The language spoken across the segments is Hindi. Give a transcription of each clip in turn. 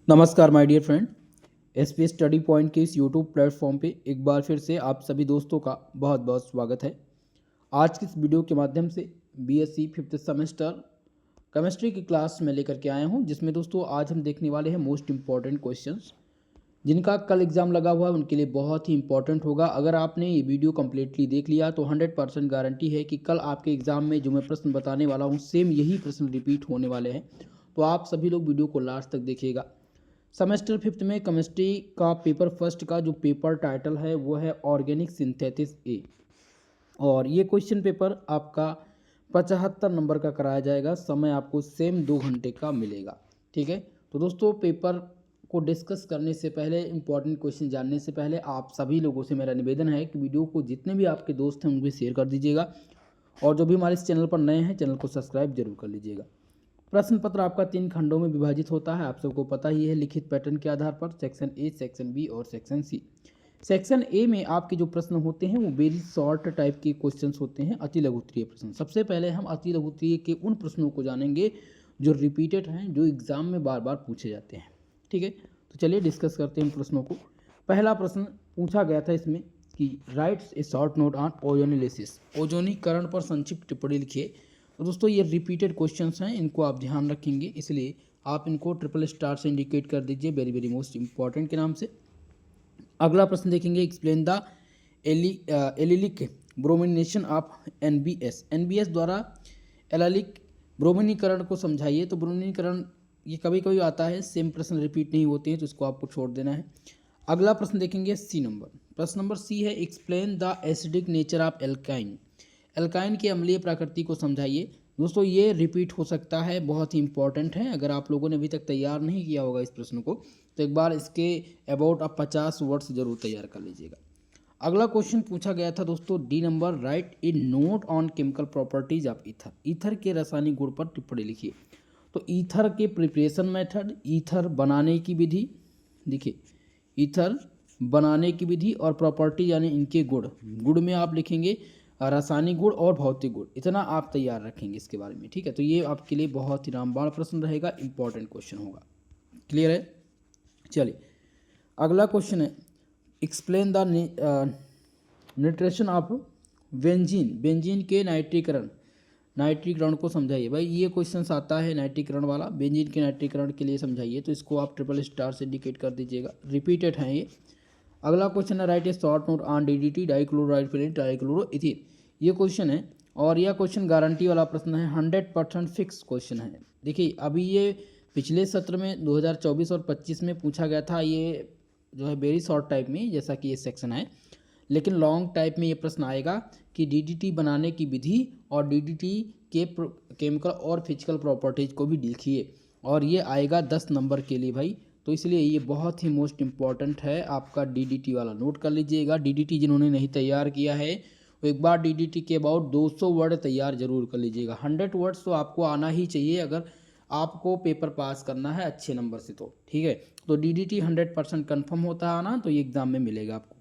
नमस्कार my dear friend. SPS study point के इस यूट्यूब प्लेटफॉर्म पे एक बार फिर से आप सभी दोस्तों का बहुत बहुत स्वागत है। आज की इस वीडियो के माध्यम से बीएससी फिफ्थ सेमेस्टर केमिस्ट्री की क्लास में लेकर के आया हूं, जिसमें दोस्तों आज हम देखने वाले हैं मोस्ट इम्पॉर्टेंट क्वेश्चंस जिनका कल एग्ज़ाम लगा हुआ है उनके लिए बहुत ही इंपॉर्टेंट होगा। अगर आपने ये वीडियो कम्प्लीटली देख लिया तो 100% गारंटी है कि कल आपके एग्ज़ाम में जो मैं प्रश्न बताने वाला हूँ सेम यही प्रश्न रिपीट होने वाले हैं। तो आप सभी लोग वीडियो को लास्ट तक देखिएगा। सेमेस्टर फिफ्थ में केमिस्ट्री का पेपर फर्स्ट का जो पेपर टाइटल है वो है ऑर्गेनिक सिंथेसिस ए, और ये क्वेश्चन पेपर आपका 75 नंबर का कराया जाएगा। समय आपको सेम 2 घंटे का मिलेगा। ठीक है, तो दोस्तों पेपर को डिस्कस करने से पहले, इंपॉर्टेंट क्वेश्चन जानने से पहले आप सभी लोगों से मेरा निवेदन है कि वीडियो को जितने भी आपके दोस्त हैं उनको शेयर कर दीजिएगा, और जो भी हमारे इस चैनल पर नए हैं चैनल को सब्सक्राइब जरूर कर लीजिएगा। प्रश्न पत्र आपका 3 खंडों में विभाजित होता है, आप सबको पता ही है, लिखित पैटर्न के आधार पर सेक्शन ए, सेक्शन बी और सेक्शन सी। सेक्शन ए में आपके जो प्रश्न होते हैं वो वेरी शॉर्ट टाइप के क्वेश्चंस होते हैं, अति लघु उत्तरीय प्रश्न। सबसे पहले हम अति लघु उत्तरीय के उन प्रश्नों को जानेंगे जो रिपीटेड हैं, जो एग्जाम में बार बार पूछे जाते हैं। ठीक है, तो चलिए डिस्कस करते हैं प्रश्नों को। पहला प्रश्न पूछा गया था इसमें कि rights a short note on ozonolysis, ओजोनीकरण पर संक्षिप्त टिप्पणी लिखिए। तो दोस्तों ये रिपीटेड क्वेश्चंस हैं, इनको आप ध्यान रखेंगे, इसलिए आप इनको ट्रिपल स्टार से इंडिकेट कर दीजिए, वेरी वेरी मोस्ट इंपॉर्टेंट के नाम से। अगला प्रश्न देखेंगे, explain the allylic bromination of NBS, NBS द्वारा एलिलिक ब्रोमिनीकरण को समझाइए। तो ब्रोमिनीकरण ये कभी कभी आता है, सेम प्रश्न रिपीट नहीं होते हैं, तो इसको आपको छोड़ देना है। अगला प्रश्न देखेंगे सी नंबर, प्रश्न नंबर सी है, explain the acidic nature of alkyne, alkyne की अम्लीय प्रकृति को समझाइए। दोस्तों ये रिपीट हो सकता है, बहुत ही इंपॉर्टेंट है। अगर आप लोगों ने अभी तक तैयार नहीं किया होगा इस प्रश्न को, तो एक बार इसके अबाउट आप 50 वर्ड्स जरूर तैयार कर लीजिएगा। अगला क्वेश्चन पूछा गया था दोस्तों D number, right A note on chemical properties of ether, ether के रासायनिक गुण पर टिप्पणी लिखिए। तो ईथर के प्रिपरेशन मेथड, ईथर बनाने की विधि, देखिए ईथर बनाने की विधि और प्रॉपर्टी यानी इनके गुण, गुण में आप लिखेंगे रासायनिक गुण और भौतिक गुण, इतना आप तैयार रखेंगे इसके बारे में। ठीक है, तो ये आपके लिए बहुत ही रामबाण प्रश्न रहेगा, इंपॉर्टेंट क्वेश्चन होगा। क्लियर है? चलिए अगला क्वेश्चन है, explain the nutrition of benzene, benzene के नाइट्रीकरण, नाइट्रीकरण को समझाइए। भाई ये क्वेश्चन आता है नाइट्रीकरण वाला, बेंजीन के नाइट्रीकरण के लिए समझाइए, तो इसको आप ट्रिपल स्टार से इंडिकेट कर दीजिएगा, रिपीटेड है ये। अगला क्वेश्चन है, write a short note on DDT, dichloride dichloroethene, ये क्वेश्चन है, और यह क्वेश्चन गारंटी वाला प्रश्न है, 100% फिक्स क्वेश्चन है। देखिए अभी ये पिछले सत्र में 2024 और 25 में पूछा गया था, ये जो है वेरी शॉर्ट टाइप में, जैसा कि ये सेक्शन है, लेकिन लॉन्ग टाइप में ये प्रश्न आएगा कि डीडीटी बनाने की विधि और डीडीटी के केमिकल और फिजिकल प्रॉपर्टीज को भी लिखिए, और ये आएगा 10 नंबर के लिए भाई। तो इसलिए ये बहुत ही मोस्ट इम्पॉर्टेंट है, आपका डीडीटी वाला नोट कर लीजिएगा। डीडीटी जिन्होंने नहीं तैयार किया है वो एक बार डीडीटी के अबाउट 200 वर्ड तैयार जरूर कर लीजिएगा। 100 वर्ड्स तो आपको आना ही चाहिए अगर आपको पेपर पास करना है अच्छे नंबर से, तो ठीक है। तो डीडीटी 100% कन्फर्म होता है ना, तो ये एग्जाम में मिलेगा आपको।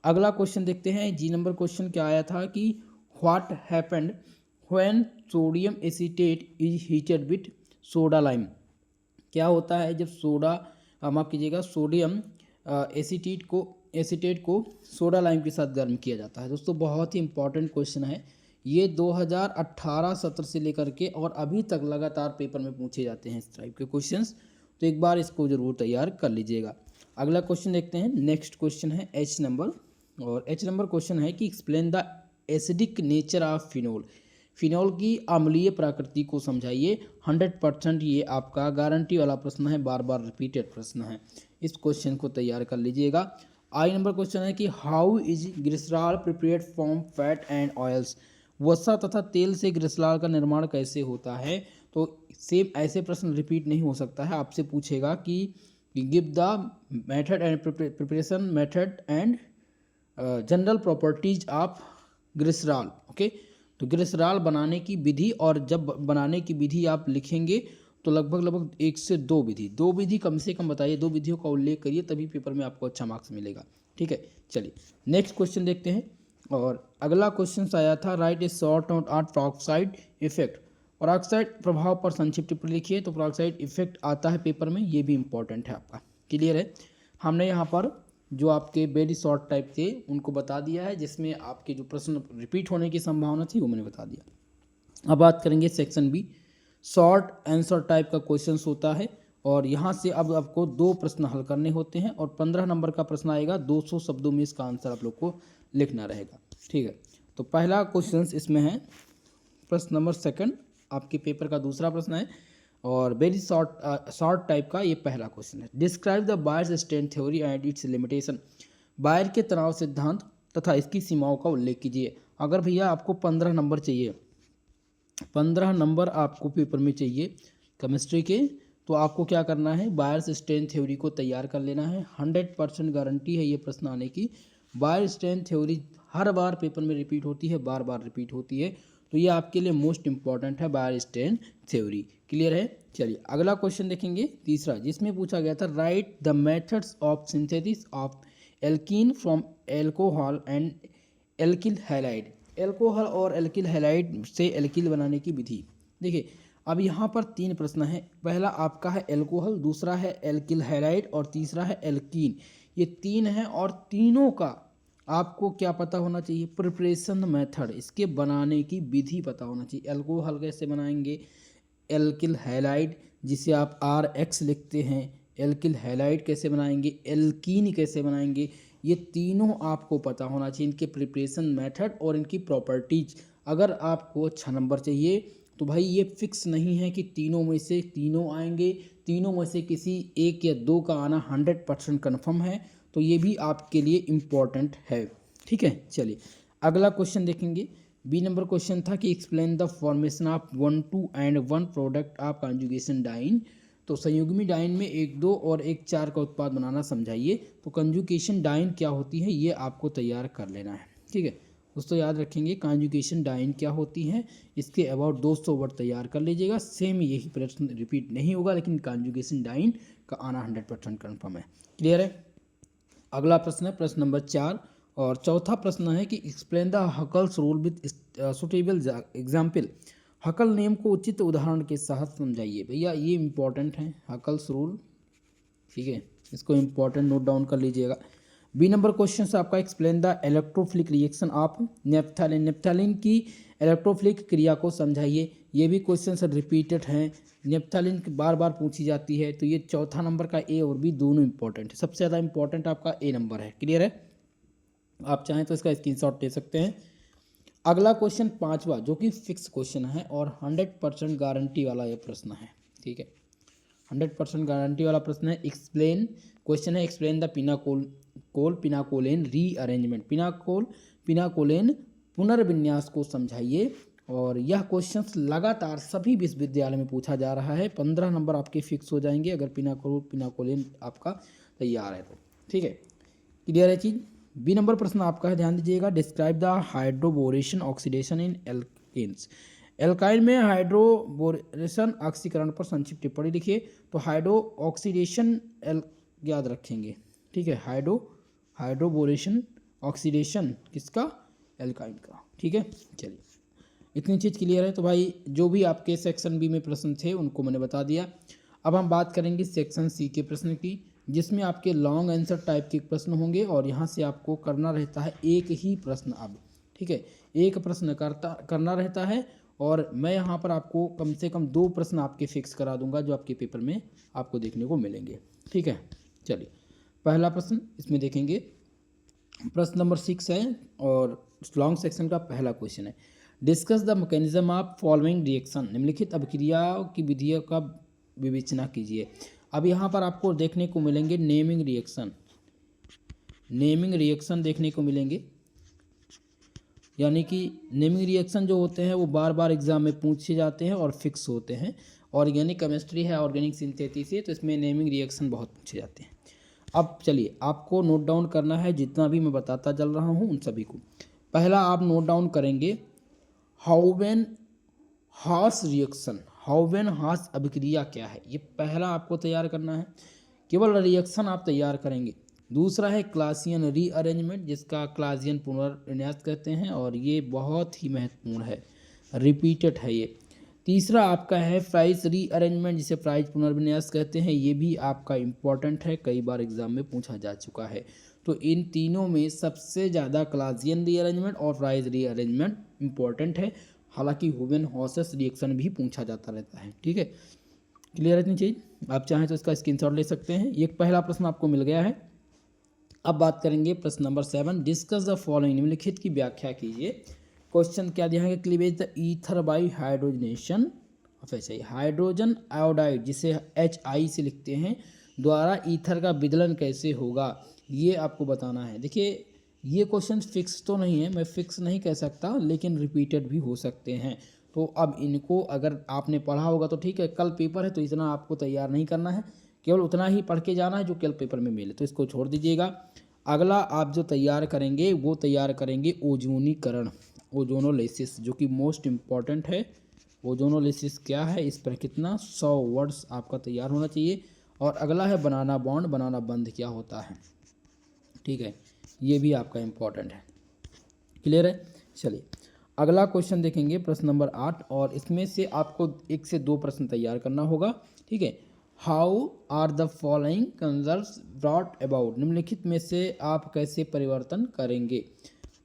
अगला क्वेश्चन देखते हैं, जी नंबर क्वेश्चन क्या आया था कि what happened when sodium acetate is heated with soda lime, क्या होता है जब सोडा, माफ़ कीजिएगा, सोडियम एसीटेट को सोडा लाइम के साथ गर्म किया जाता है। दोस्तों बहुत ही इंपॉर्टेंट क्वेश्चन है ये, 2018 सत्र से लेकर के और अभी तक लगातार पेपर में पूछे जाते हैं इस टाइप के क्वेश्चंस, तो एक बार इसको जरूर तैयार कर लीजिएगा। अगला क्वेश्चन देखते हैं, नेक्स्ट क्वेश्चन है एच नंबर, और एच नंबर क्वेश्चन है कि explain the acidic nature of phenol, phenol की अम्लीय प्रकृति को समझाइए। 100% ये आपका गारंटी वाला प्रश्न है, बार बार रिपीटेड प्रश्न है, इस क्वेश्चन को तैयार कर लीजिएगा। आई नंबर क्वेश्चन है कि how is glycerol prepared from fat and oils, वसा तथा तेल से ग्लिसरॉल का निर्माण कैसे होता है। तो सेम ऐसे प्रश्न रिपीट नहीं हो सकता है, आपसे पूछेगा कि give the method and preparation method and general properties of glycerol. Okay, तो ग्लिसरॉल बनाने की विधि, और जब बनाने की विधि आप लिखेंगे तो लगभग 1 से 2 विधि, 2 विधि कम से कम बताइए, 2 विधियों का उल्लेख करिए, तभी पेपर में आपको अच्छा मार्क्स मिलेगा। ठीक है, चलिए नेक्स्ट क्वेश्चन देखते हैं। और अगला क्वेश्चन आया था, right a short note on peroxide effect, और ऑक्साइड प्रभाव पर संक्षिप्त टिप्पणी लिखिए। तो ऑक्साइड इफेक्ट आता है पेपर में, ये भी इंपॉर्टेंट है आपका। क्लियर है। हमने यहाँ पर जो आपके वेरी शॉर्ट टाइप थे उनको बता दिया है, जिसमें आपके जो प्रश्न रिपीट होने की संभावना थी वो मैंने बता दिया। अब बात करेंगे section B. Short answer type का क्वेश्चंस होता है और यहाँ से अब आपको 2 प्रश्न हल करने होते हैं और 15 नंबर का प्रश्न आएगा। 200 शब्दों में इसका आंसर आप लोग को लिखना रहेगा। ठीक है। तो पहला क्वेश्चन इसमें है प्रश्न नंबर 2 आपके पेपर का दूसरा प्रश्न है और वेरी शॉर्ट टाइप का ये पहला क्वेश्चन है। Describe the buyer's strength theory and its limitation. Buyer के तनाव सिद्धांत तथा इसकी सीमाओं का उल्लेख कीजिए। अगर भैया आपको 15 नंबर चाहिए, 15 नंबर आपको पेपर में चाहिए केमिस्ट्री के, तो आपको क्या करना है, बायर्स स्ट्रेंथ थ्योरी को तैयार कर लेना है। 100% गारंटी है ये प्रश्न आने की। बायर स्ट्रेंथ थ्योरी हर बार पेपर में रिपीट होती है, बार बार रिपीट होती है, तो ये आपके लिए मोस्ट इंपॉर्टेंट है बायर स्ट्रेंथ थ्योरी। क्लियर है। चलिए अगला क्वेश्चन देखेंगे तीसरा, जिसमें पूछा गया था right the methods of synthesis of alkene from alcohol and alkyl halide. Alcohol और एल्किल हैलाइड से एल्किल बनाने की विधि। देखिए अब यहाँ पर 3 प्रश्न हैं। पहला आपका है एल्कोहल, दूसरा है एल्किल हैलाइड और तीसरा है एल्कीन। ये 3 हैं और तीनों का आपको क्या पता होना चाहिए, प्रिपरेशन मेथड, इसके बनाने की विधि पता होना चाहिए। एल्कोहल कैसे बनाएंगे, एल्किल हैलाइड जिसे आप RX लिखते हैं, एल्किल हैलाइड कैसे बनाएंगे, एल्कीन कैसे बनाएंगे, ये तीनों आपको पता होना चाहिए, इनके प्रिपरेशन मेथड और इनकी प्रॉपर्टीज। अगर आपको अच्छा नंबर चाहिए तो भाई ये फिक्स नहीं है कि तीनों में से तीनों आएंगे, तीनों में से किसी एक या 2 का आना 100% कन्फर्म है, तो ये भी आपके लिए इम्पॉर्टेंट है। ठीक है। चलिए अगला क्वेश्चन देखेंगे। बी नंबर क्वेश्चन था कि explain the formation of 1,2 and 1 product of conjugation diene. तो संयुग्मी डाइन में 1,2 और 1,4 का उत्पाद बनाना समझाइए। तो कंजुगेशन डाइन क्या होती है ये आपको तैयार कर लेना है। ठीक है दोस्तों, याद रखेंगे कंजुगेशन डाइन क्या होती है, इसके अबाउट 200 वर्ड तैयार कर लीजिएगा। सेम यही प्रश्न रिपीट नहीं होगा, लेकिन कंजुगेशन डाइन का आना 100% कन्फर्म है। क्लियर है। अगला प्रश्न है प्रश्न नंबर 4 और चौथा प्रश्न है कि explain the Huckel's rule with suitable example. Huckel नियम को उचित उदाहरण के साथ समझाइए। भैया ये इंपॉर्टेंट है हकल्स रूल। ठीक है, इसको इंपॉर्टेंट नोट डाउन कर लीजिएगा। बी नंबर क्वेश्चन से आपका explain the electrophilic reaction of naphthalene. Naphthalene की इलेक्ट्रोफिलिक क्रिया को समझाइए। ये भी क्वेश्चन रिपीटेड हैं, नेफ्थैलिन बार बार पूछी जाती है, तो ये चौथा नंबर का ए और बी दोनों इंपॉर्टेंट है। सबसे ज़्यादा इंपॉर्टेंट आपका ए नंबर है। क्लियर है। आप चाहें तो इसका स्क्रीनशॉट ले सकते हैं। अगला क्वेश्चन 5वां जो कि फिक्स क्वेश्चन है और 100% गारंटी वाला ये प्रश्न है। ठीक है 100% गारंटी वाला प्रश्न है। एक्सप्लेन क्वेश्चन है एक्सप्लेन द पिनाकोलेन रीअरेंजमेंट। पिनाकोलेन पुनर्विन्यास को समझाइए। और यह क्वेश्चन लगातार सभी विश्वविद्यालय में पूछा जा रहा है। 15 नंबर आपके फिक्स हो जाएंगे अगर पिनाकोलेन आपका तैयार है तो। ठीक है क्लियर है चीज़। बी नंबर प्रश्न आपका है, ध्यान दीजिएगा। Describe the hydroboration oxidation in alkenes. Alkyne में हाइड्रोबोरेशन ऑक्सीकरण पर संक्षिप्त टिप्पणी लिखिए। तो हाइड्रो ऑक्सीडेशन याद रखेंगे। ठीक है हाइड्रोबोरेशन ऑक्सीडेशन किसका, एल्काइन का। ठीक है चलिए इतनी चीज़ क्लियर है। तो भाई जो भी आपके सेक्शन बी में प्रश्न थे उनको मैंने बता दिया। अब हम बात करेंगे सेक्शन सी के प्रश्न की, जिसमें आपके लॉन्ग आंसर टाइप के प्रश्न होंगे और यहाँ से आपको करना रहता है एक ही प्रश्न। अब ठीक है एक प्रश्न करना रहता है और मैं यहाँ पर आपको कम से कम 2 प्रश्न आपके फिक्स करा दूंगा जो आपके पेपर में आपको देखने को मिलेंगे। ठीक है चलिए पहला प्रश्न इसमें देखेंगे, प्रश्न नंबर 6 है और लॉन्ग सेक्शन का पहला क्वेश्चन है। Discuss the mechanism of following reaction. निम्नलिखित अभिक्रिया की विधियों का विवेचना कीजिए। अब यहाँ पर आपको देखने को मिलेंगे नेमिंग रिएक्शन देखने को मिलेंगे, यानी कि नेमिंग रिएक्शन जो होते हैं वो बार बार एग्जाम में पूछे जाते हैं और फिक्स होते हैं। ऑर्गेनिक केमिस्ट्री है, ऑर्गेनिक सिंथेसिस है, तो इसमें नेमिंग रिएक्शन बहुत पूछे जाते हैं। अब चलिए आपको नोट डाउन करना है जितना भी मैं बताता चल रहा हूँ उन सभी को। पहला आप नोट डाउन करेंगे हाउवेन हास रिएक्शन। हाउवेन हास अभिक्रिया क्या है, ये पहला आपको तैयार करना है। केवल रिएक्शन आप तैयार करेंगे। दूसरा है क्लासियन रीअरेंजमेंट, जिसका क्लासियन पुनर्विन्यास कहते हैं और ये बहुत ही महत्वपूर्ण है, रिपीटेड है ये। तीसरा आपका है प्राइस रीअरेंजमेंट, जिसे प्राइस पुनर्विन्यास कहते हैं। ये भी आपका इम्पॉर्टेंट है, कई बार एग्जाम में पूछा जा चुका है। तो इन तीनों में सबसे ज़्यादा क्लासियन रीअरेंजमेंट और प्राइस रीअरेंजमेंट इम्पॉर्टेंट है। हालांकि हुबेन हॉसेस रिएक्शन भी पूछा जाता रहता है। ठीक है, क्लियर इतनी चीज़। आप चाहें तो इसका स्क्रीनशॉट ले सकते हैं। ये पहला प्रश्न आपको मिल गया है। अब बात करेंगे प्रश्न नंबर 7, डिस्कस द फॉलोइंग, निम्नलिखित की व्याख्या कीजिए। क्वेश्चन क्या दिया है, cleavage the ether by hydrogenation of HI, hydrogen iodide जिसे HI से लिखते हैं, द्वारा ईथर का विदलन कैसे होगा, ये आपको बताना है। देखिए ये क्वेश्चन फिक्स तो नहीं है, मैं फिक्स नहीं कह सकता, लेकिन रिपीटेड भी हो सकते हैं। तो अब इनको अगर आपने पढ़ा होगा तो ठीक है, कल पेपर है तो इतना आपको तैयार नहीं करना है, केवल उतना ही पढ़ के जाना है जो कल पेपर में मिले, तो इसको छोड़ दीजिएगा। अगला आप जो तैयार करेंगे वो तैयार करेंगे ओजोनीकरण, ओजोनोलिसिस, जो कि मोस्ट इम्पॉर्टेंट है। ओजोनोलिसिस क्या है, इस पर कितना 100 वर्ड्स आपका तैयार होना चाहिए। और अगला है बनाना बॉन्ड, बनाना बंध क्या होता है। ठीक है, ये भी आपका इम्पॉर्टेंट है। क्लियर है। चलिए अगला क्वेश्चन देखेंगे, प्रश्न नंबर 8, और इसमें से आपको 1 से 2 प्रश्न तैयार करना होगा। ठीक है, how are the following conversions brought about, निम्नलिखित में से आप कैसे परिवर्तन करेंगे।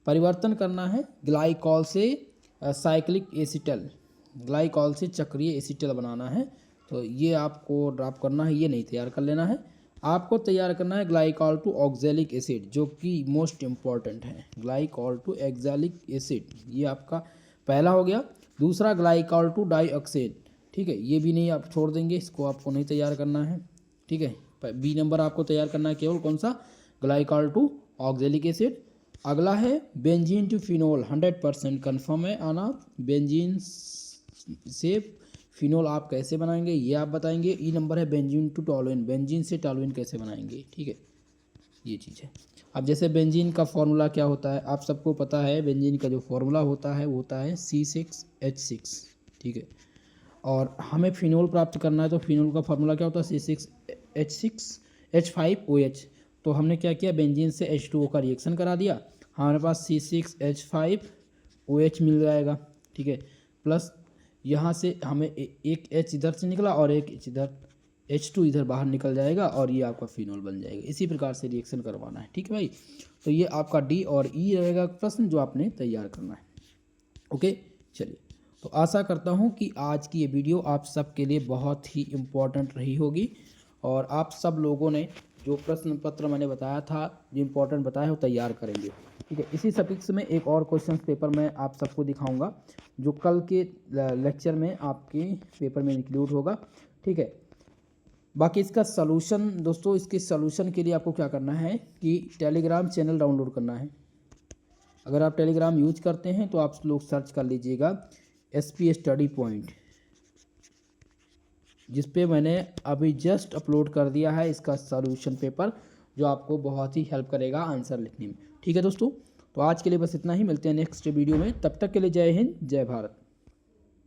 परिवर्तन करना है ग्लाइकॉल से साइक्लिक एसिटल, ग्लाइकॉल से चक्रीय एसिटल बनाना है। तो ये आपको ड्रॉप करना है, ये नहीं तैयार कर लेना है। आपको तैयार करना है ग्लाइकॉल टू ऑक्जेलिक एसिड, जो कि मोस्ट इम्पॉर्टेंट है, ग्लाइकॉल टू एक्जेलिक एसिड, ये आपका पहला हो गया। दूसरा ग्लाइकॉल टू डाइऑक्साइड, ठीक है, ये भी नहीं, आप छोड़ देंगे, इसको आपको नहीं तैयार करना है। ठीक है, बी नंबर आपको तैयार करना है केवल कौन सा, ग्लाइकॉल टू ऑक्जेलिक एसिड। अगला है बेंजीन टू फिनोल, 100% कन्फर्म है आना। बेंजीन से फिनोल आप कैसे बनाएंगे ये आप बताएंगे। ई नंबर है बेंजीन टू टॉलुइन, बेंजीन से टॉलुइन कैसे बनाएंगे। ठीक है, ये चीज़ है। अब जैसे बेंजीन का फॉर्मूला क्या होता है, आप सबको पता है, बेंजीन का जो फॉर्मूला होता है वो होता है C6H6। ठीक है, और हमें फिनोल प्राप्त करना है, तो फिनोल का फॉर्मूला क्या होता है, C6H5OH। तो हमने क्या किया, बेंजीन से H2O का रिएक्शन करा दिया, हमारे पास C6H5OH मिल जाएगा। ठीक है, प्लस यहाँ से हमें एक H इधर से निकला और एक H इधर, H2 इधर बाहर निकल जाएगा और ये आपका फिनोल बन जाएगा। इसी प्रकार से रिएक्शन करवाना है। ठीक है भाई, तो ये आपका D और E रहेगा प्रश्न जो आपने तैयार करना है। ओके, चलिए, तो आशा करता हूँ कि आज की ये वीडियो आप सबके लिए बहुत ही इम्पोर्टेंट रही होगी, और आप सब लोगों ने जो प्रश्न पत्र मैंने बताया था, जो इम्पोर्टेंट बताया है, वो तैयार करेंगे। ठीक है, इसी सपिक्स में एक और क्वेश्चन पेपर मैं आप सबको दिखाऊंगा, जो कल के लेक्चर में आपके पेपर में इंक्लूड होगा। ठीक है, बाकी इसका सलूशन दोस्तों, इसके सलूशन के लिए आपको क्या करना है कि टेलीग्राम चैनल डाउनलोड करना है। अगर आप टेलीग्राम यूज करते हैं तो आप लोग सर्च कर लीजिएगा SP स्टडी पॉइंट, जिस पे मैंने अभी जस्ट अपलोड कर दिया है इसका सॉल्यूशन पेपर, जो आपको बहुत ही हेल्प करेगा आंसर लिखने में। ठीक है दोस्तों, तो आज के लिए बस इतना ही, मिलते हैं नेक्स्ट वीडियो में, तब तक के लिए जय हिंद जय भारत।